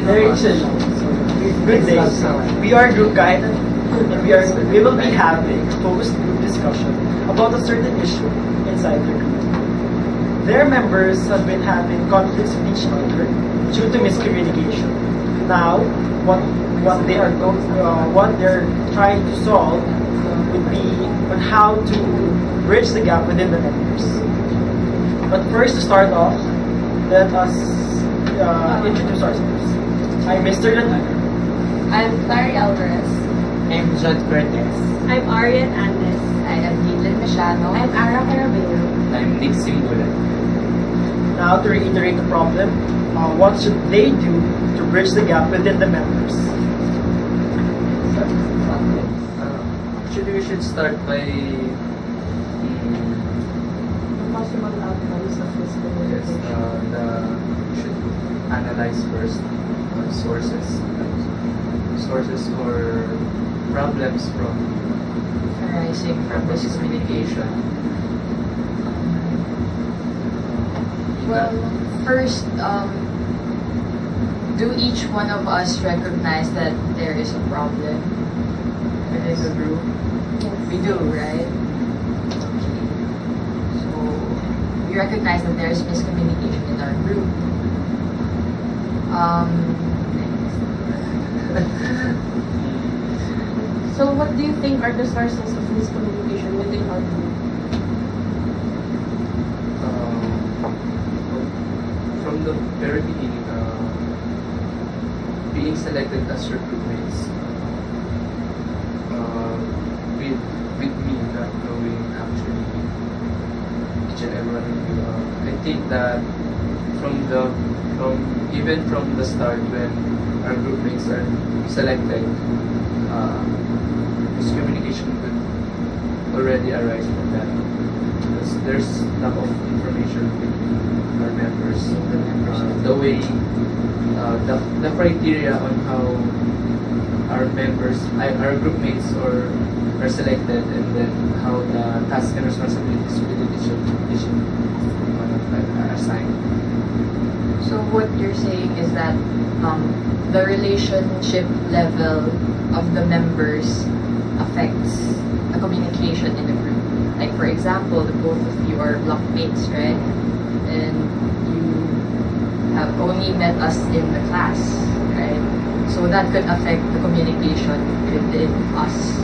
Direction. Good day. We are Group Kahit Ano, and we will be having a focused group discussion about a certain issue inside the group. Their members have been having conflicts with each other due to miscommunication. Now, what they're trying to solve would be on how to bridge the gap within the members. But first, to start off, let us introduce ourselves. I'm Mr. Lanag. I'm Clary Alvarez. I'm John Cortez. I'm Arian Andes. I am Dylan Machado. I'm Ara Carabeo. I'm Nick Simbulan. Now, to reiterate the problem, what should they do to bridge the gap within the members? Actually, we should start by Possible outcomes of this we should analyze first sources or problems from Arising from miscommunication. Well, first, do each one of us recognize that there is a problem within the group? We do, right? Okay. So, we recognize that there is miscommunication in our group. So what do you think are the sources of miscommunication within our group? From the very beginning, being selected as your groupmates, with me not knowing actually each and every one of you, I think that even from the start when our groupmates are selected, miscommunication could already arise from that. Because there's lack of information between our members. The criteria on how our groupmates are selected, and then how the tasks and responsibilities within each one of them are assigned. So what you're saying is that the relationship level of the members affects the communication in the group. Like for example, the both of you are blockmates, right? And you have only met us in the class, right? So that could affect the communication within us.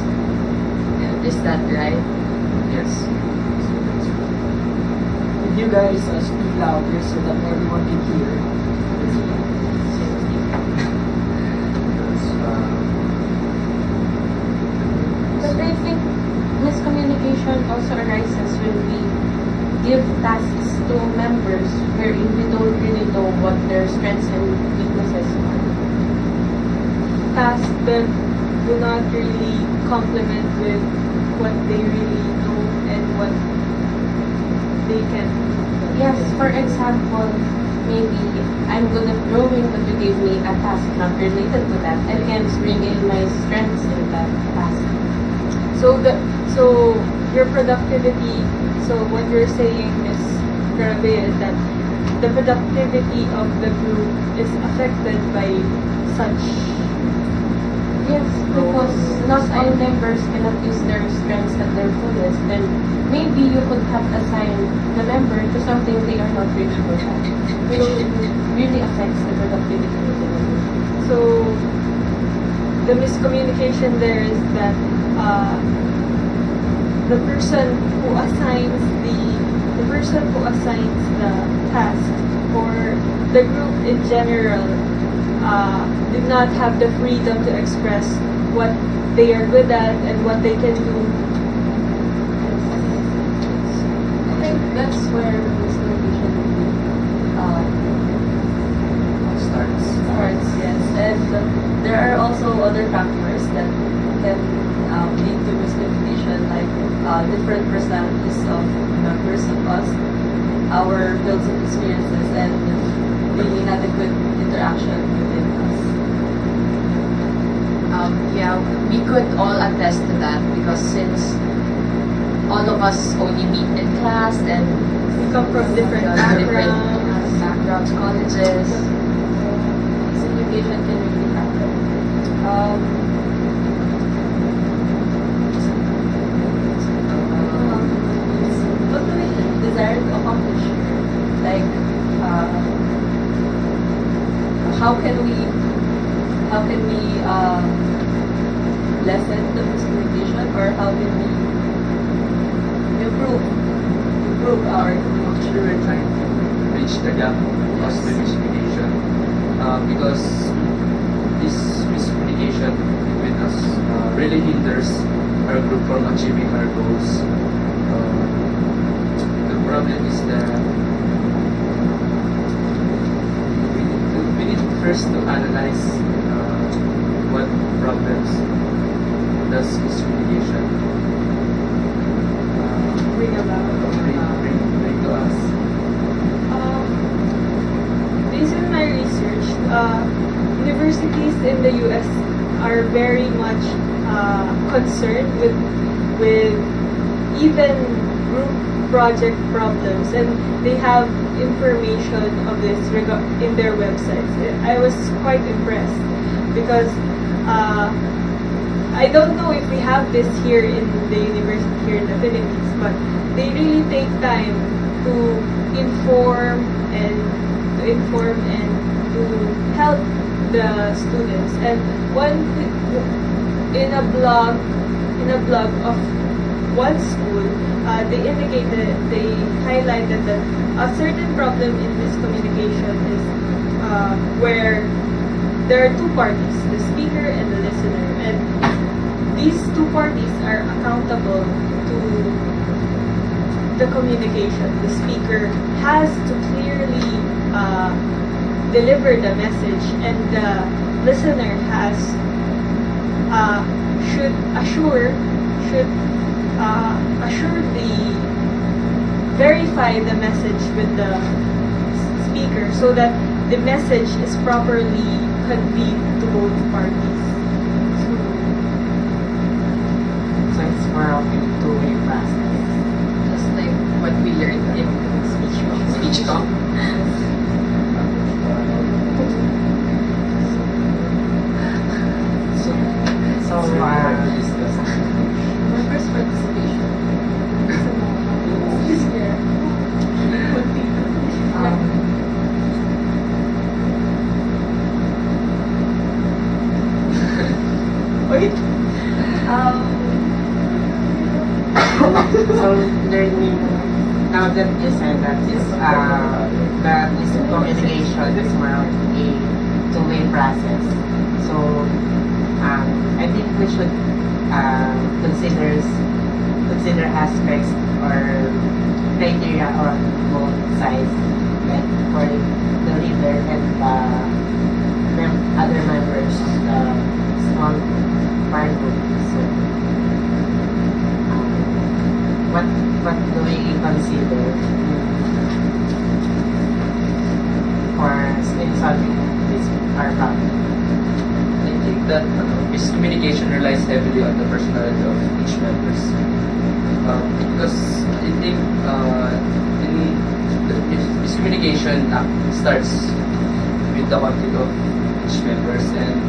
Yeah, is that right? Yes. Could you guys speak louder so that everyone can hear? But I think miscommunication also arises when we give tasks to members wherein we don't really know what their strengths and weaknesses are. Tasks that do not really complement with what they really know and what they can do. Yes, for example, maybe I'm good at drawing but you gave me a task not related to that. I can bring in my strengths in that task. So your productivity, so what you're saying is, Carabea, is that the productivity of the group is affected by such. Yes, because not all members cannot use their strengths at their fullest. Then maybe you could have assigned the member to something they are not really good at, which really affects the productivity of the member. So the miscommunication there is that the person who assigns the task, or the group in general, did not have the freedom to express what they are good at and what they can do. I think that's where the miscommunication starts, yes. And there are also other factors that can lead to miscommunication, like different personalities of members of us, our fields of experiences, and the inadequate interaction within us. Yeah, we could all attest to that because since all of us only meet in class and We come from different backgrounds. colleges. miscommunication can really happen? What do we desire to accomplish here? Like, how can we lessen the miscommunication, or how can we improve our communication? Actually, we're trying to bridge the gap of the miscommunication because this miscommunication between us really hinders our group from achieving our goals. The problem is that we need first to analyze what problems does miscommunication Bring about. bring to us. Based on my research, universities in the US are very much concerned with even group project problems, and they have information of this in their websites. I was quite impressed because I don't know if we have this here in the university here in the Philippines, but they really take time to inform and to help the students. And in a blog of one school, they highlighted that a certain problem in this communication is where there are two parties, the speaker and the listener, and these two parties are accountable to the communication. The speaker has to clearly deliver the message, and the listener should assuredly verify the message with the speaker so that the message is properly conveyed to both parties. So it's more of a two-way process. Just like what we learned in speech talk. So Members' participation. Wait. so learning, now that you said that this communication is more of a two-way process. So I think we should consider aspects or criteria on both sides, like for the leader and other members of the small part group. So what do we consider for solving this our problem? I think that miscommunication relies heavily on the personality of each members. Because I think miscommunication starts with the conflict of each members, and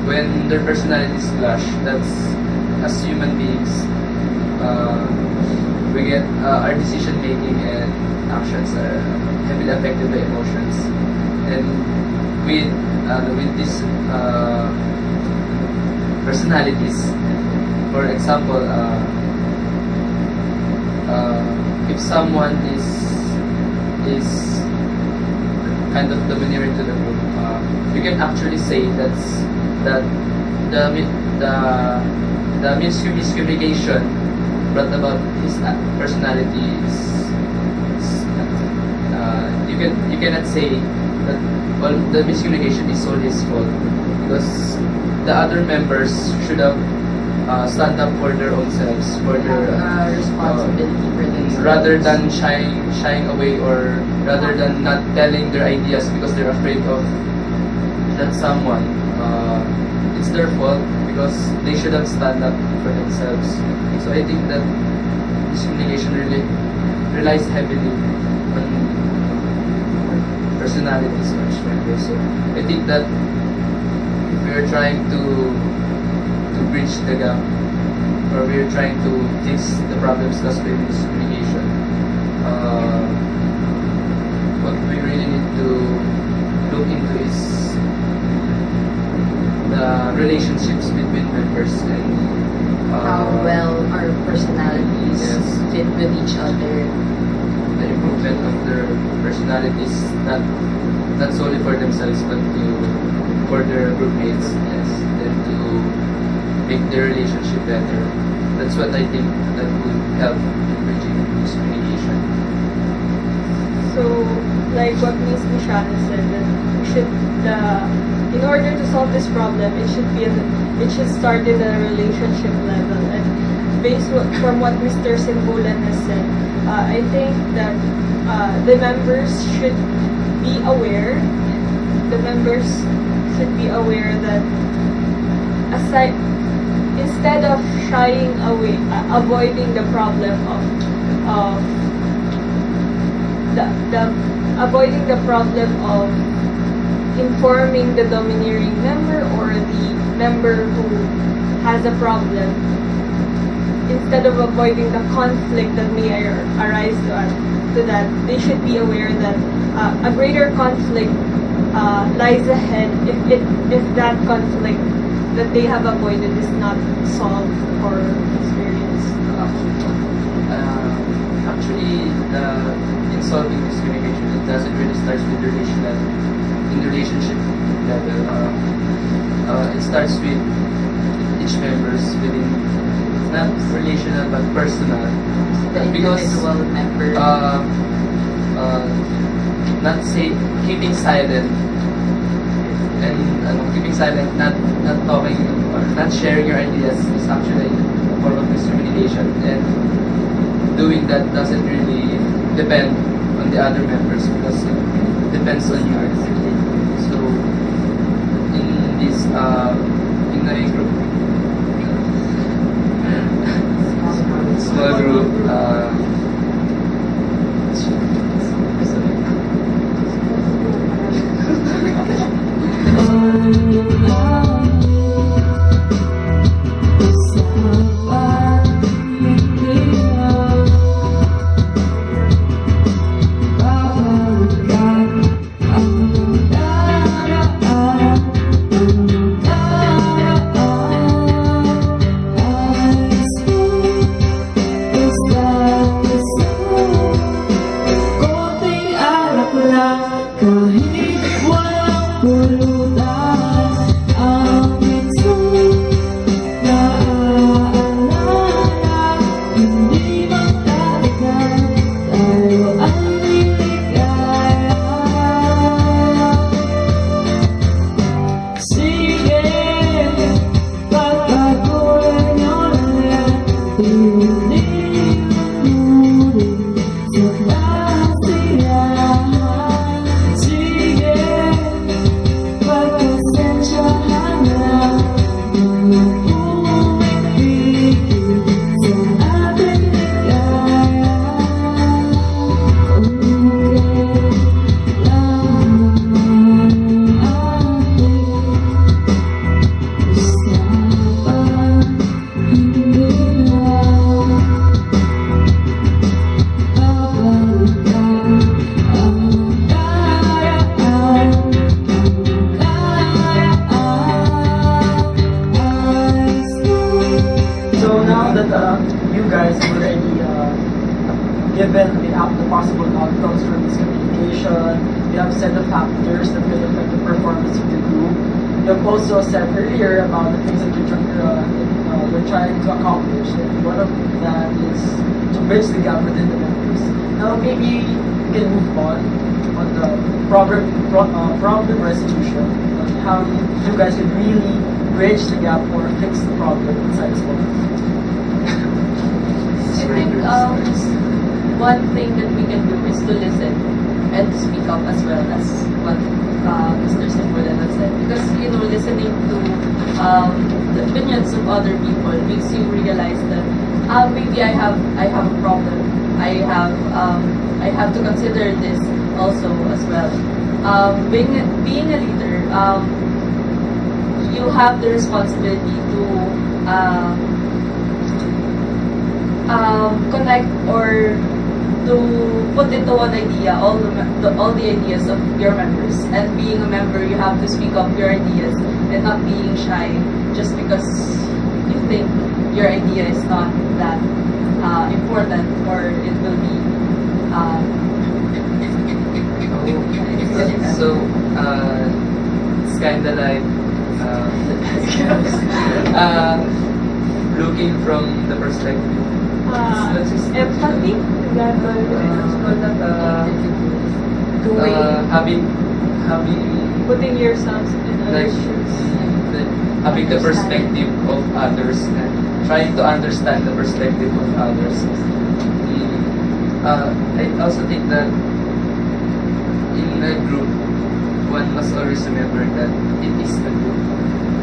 when their personalities clash, that's as human beings, we get our decision making and actions are heavily affected by emotions, and with these personalities, for example, if someone is kind of domineering to the group, you can actually say that the miscommunication brought about his personality is you cannot say that all the miscommunication is solely his fault, because the other members should have stand up for their own selves, for their Responsibility for themselves. rather than shying away, or rather than not telling their ideas because they're afraid of that someone. It's their fault because they should have stand up for themselves. So I think that miscommunication really relies heavily on personalities of each member. So I think that if we're trying to bridge the gap, or we're trying to fix the problems caused by miscommunication, what we really need to look into is the relationships between members and How well our personalities Yes. fit with each other. the improvement of their personalities, not solely for themselves but for their group mates, yes, and to make their relationship better. That's what I think that would help in bridging miscommunication. So, like what Miss Michelle said, that we should, in order to solve this problem, it should start in the relationship level. And from what Mr. Simbulan has said, I think that the members should be aware. The members should be aware that aside, instead of shying away, avoiding the problem of avoiding the problem of informing the domineering member or the member who has a problem, instead of avoiding the conflict that may arise to that, they should be aware that a greater conflict lies ahead if that conflict that they have avoided is not solved or experienced. Actually, in solving miscommunication, it doesn't really start with in the relationship level. It starts with each members within, not relational but personal. The individual members. Not say keeping silent and keeping silent, not talking or not sharing your ideas is actually a form of miscommunication, and doing that doesn't really depend on the other members because it depends on you. So in this in a group, small group, kahit walang pulutan, ang minsan naaalala, hindi magtatagal, tayo ay liligaya. Sige, pagkatuloy nyo na yan, hindi nuri sa kasiyahan. Sige, pagkasensyahan na, mga pumipigil sa ating ligaya. Okay lang naman ang ating usapan, hindi na babalikan ang nakaraan. So now that you guys have already given the possible outcomes from miscommunication, you have said the factors that could affect the performance of the group. You have also said earlier about the things that you're trying to accomplish, and one of that is to bridge the gap within the members. Now maybe we can move on the problem resolution, on how you guys could really bridge the gap or fix the problem inside this moment. I think one thing that we can do is to listen and to speak up as well as what Mr. Simbulan has said. Because listening to the opinions of other people makes you realize that maybe I have a problem. I have to consider this also as well. Being a leader, you have the responsibility to connect or to put into one idea all the ideas of your members. And being a member, you have to speak up your ideas and not being shy just because you think your idea is not that important or it will be So, it's kind of like looking from the perspective. Empathy? Is that what it's called? Having Putting yourselves in like other shoes. having the perspective of others and trying to understand the perspective of others. I also think that in a group, one must always remember that it is a group.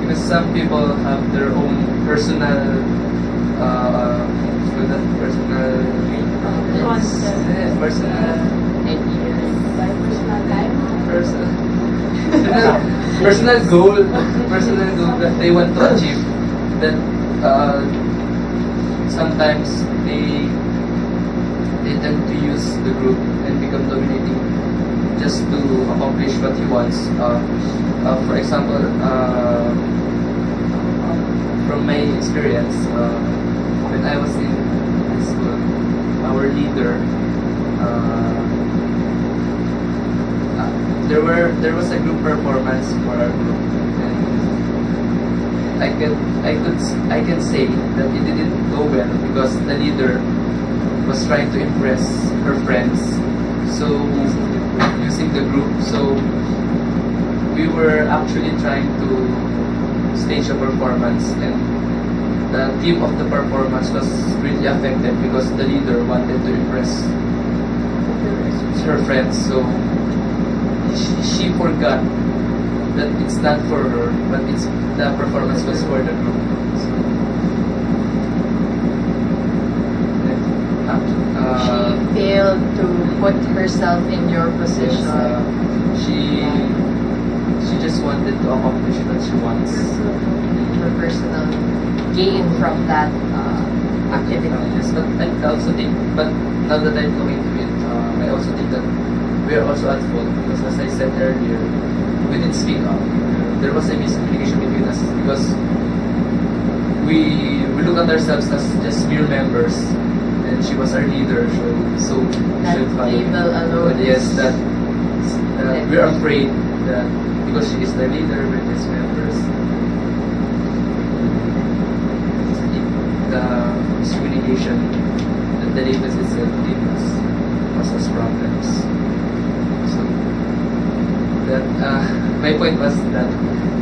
Because some people have their own personal personal personal goal that they want to achieve, that sometimes they tend to use the group and become dominating just to accomplish what he wants. For example, from my experience, when I was in high school, our leader, there was a group performance for our group, and I can say that it didn't go well because the leader was trying to impress her friends, so using the group. So we were actually trying to stage a performance, and the theme of the performance was really affected because the leader wanted to impress her friends. So she forgot that it's not for her, but the performance was for the group. So, She failed to put herself in your position. She just wanted to accomplish what she wants. Her personal gain from that activity. Yes, but I also think, but now that I'm looking into it, I also think that we are also at fault because, as I said earlier, we didn't speak up. There was a miscommunication between us because we look at ourselves as just mere members, and she was our leader, so That should follow. label alone But yes, is- that we're afraid that because she is the leader, we're just members. The miscommunication that the labels itself gave us causes problems. So that my point was that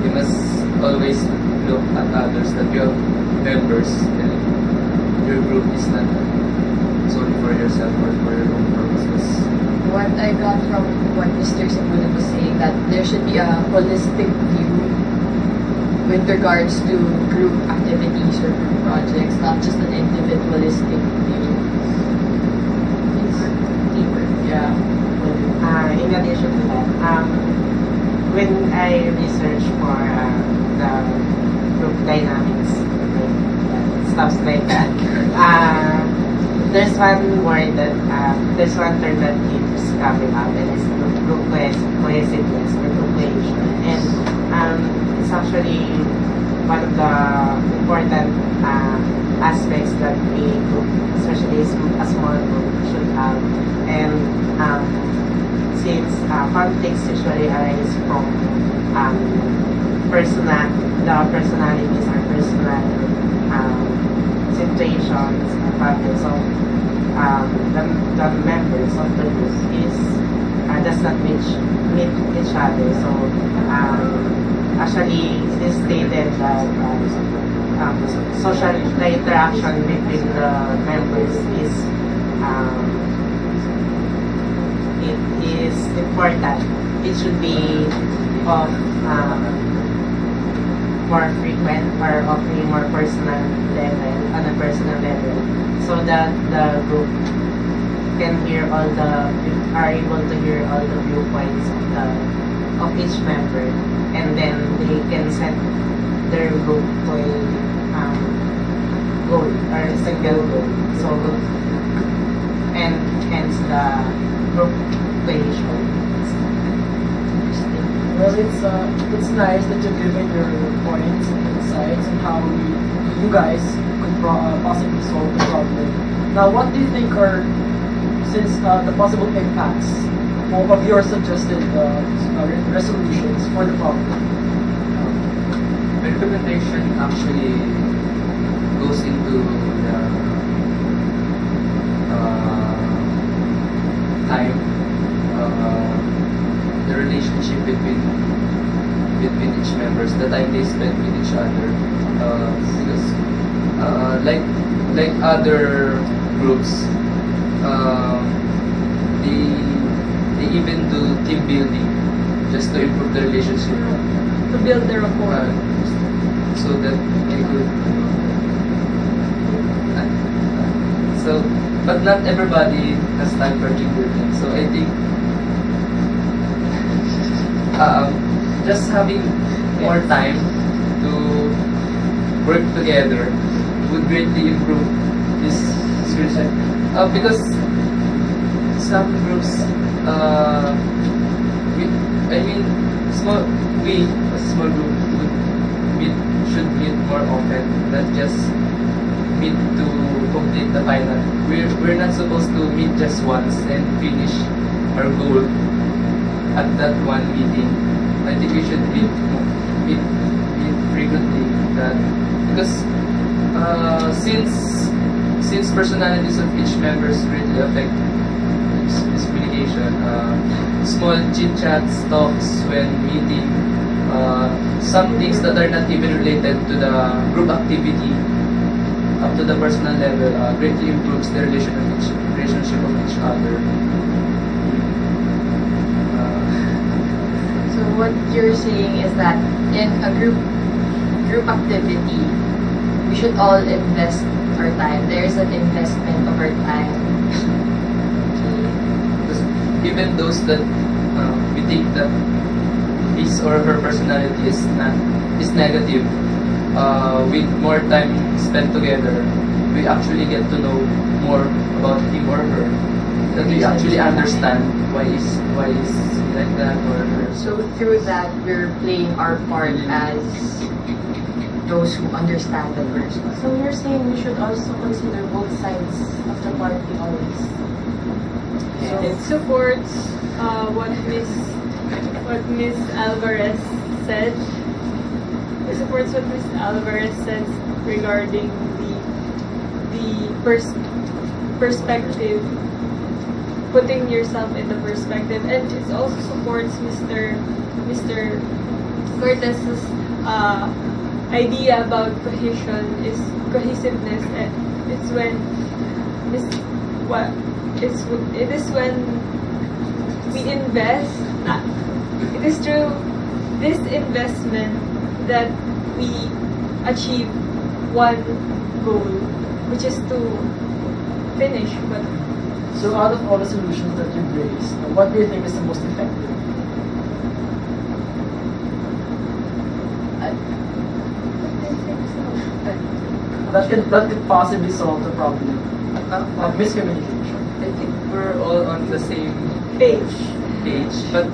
you must always look at others, that you have members and your group is not solely for yourself or for your own purposes. What I got from what Mr. Simbulan was saying, that there should be a holistic view with regards to group activities or group projects, not just an individualistic view. It's deeper. Yeah. In addition to that, when I researched for the group dynamics, stuff like that, there's one word that, there's one term that keeps coming up, and it's group cohesiveness or group cohesion. And it's actually one of the important aspects that a group, especially a small group, should have. And since conflicts usually arise from the personalities or personal situations and problems of the members of the group does not meet each other. So actually it is stated that the interaction between the members is it is important. It should be of more frequent or of a more personal level, on a personal level, so that the group are able to hear all the viewpoints of each member, and then they can set their group to a goal or a single goal. So, and hence the group cohesion. Well, it's nice that you've given your points and insights on how you guys could possibly solve the problem. Now, what do you think are, since the possible impacts of your suggested resolutions for the problem? My recommendation actually goes into the time, the relationship between each members, the time they spend with each other. Because like other groups, they even do team building just to improve the relationship. To build the rapport. So that they could. So, but not everybody has time for team building. So I think just having more time to work together would greatly improve this situation. Because some groups, we as a small group should meet more often, not just meet to complete the final. We're not supposed to meet just once and finish our goal at that one meeting. I think we should meet frequently. Because since personalities of each members greatly affect miscommunication, small chit chats, talks when meeting, some things that are not even related to the group activity up to the personal level greatly improves the relationship of each other. So what you're saying is that in a group activity, we should all invest our time. There is an investment of our time. Because even those that we think that his or her personality is negative, with more time spent together, we actually get to know more about him or her. That we actually understand why is like that or her. So through that, we're playing our part as those who understand the person. So you're saying we should also consider both sides of the party always. And it supports what Miss Alvarez said. It supports what Miss Alvarez said regarding the perspective, putting yourself in the perspective, and it also supports Mr. Cortez's idea about cohesiveness. And it's when it is when we invest. It is through this investment that we achieve one goal, which is to finish. But So out of all the solutions that you've raised, what do you think is the most effective? That could possibly solve the problem of miscommunication. I think we're all on the same page. but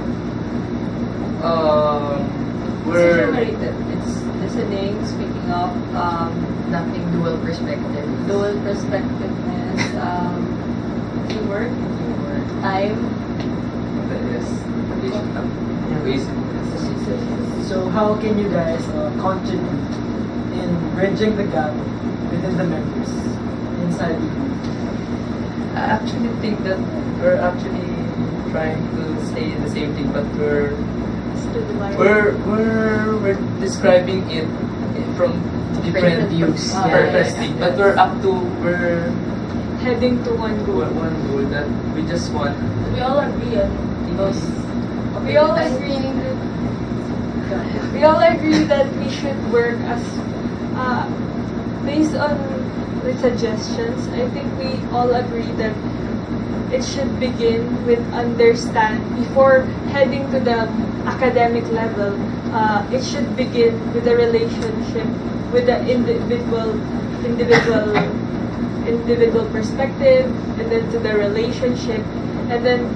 we're Situated. It's listening, speaking up, Nothing dual perspective. dual perspectiveness, teamwork, time. yes, cohesiveness. So how can you guys contribute in bridging the gap within the members inside the group? I actually think that we're actually trying to say the same thing, but we're describing it from different views, perspectives. But we're Heading to one goal. one goal that we just want. We all agree on those. We all agree that we should work as based on the suggestions. I think we all agree that it should begin with understand before heading to the academic level. it should begin with the relationship, with the individual perspective, and then to the relationship, and then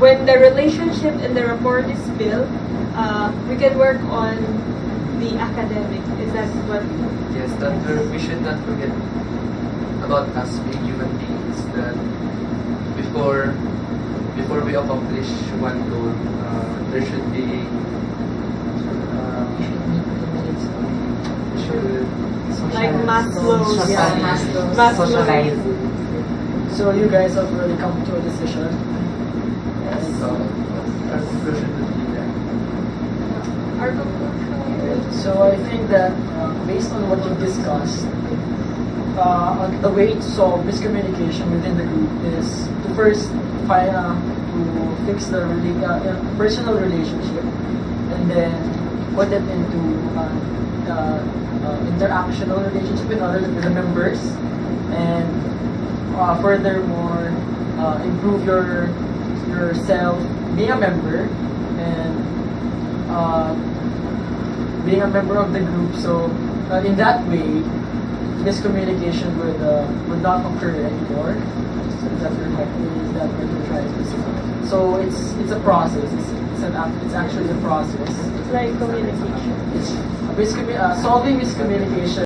when the relationship and the rapport is built, we can work on the academic. Is that what? Yes, we should not forget about us being human beings, that before we accomplish one goal, there should be Like Maslow's. Socialize. So you guys have really come to a decision. our conclusion would be that. Our conclusion. So I think that based on what you've discussed, the way to solve miscommunication within the group is to first find to fix the personal relationship, and then put it into interactional relationship with with the members, and furthermore improve yourself being a member, and being a member of the group. So in that way, miscommunication would not occur anymore. So is that what you're trying to say? So it's a process. It's actually a process. It's like communication. Solving miscommunication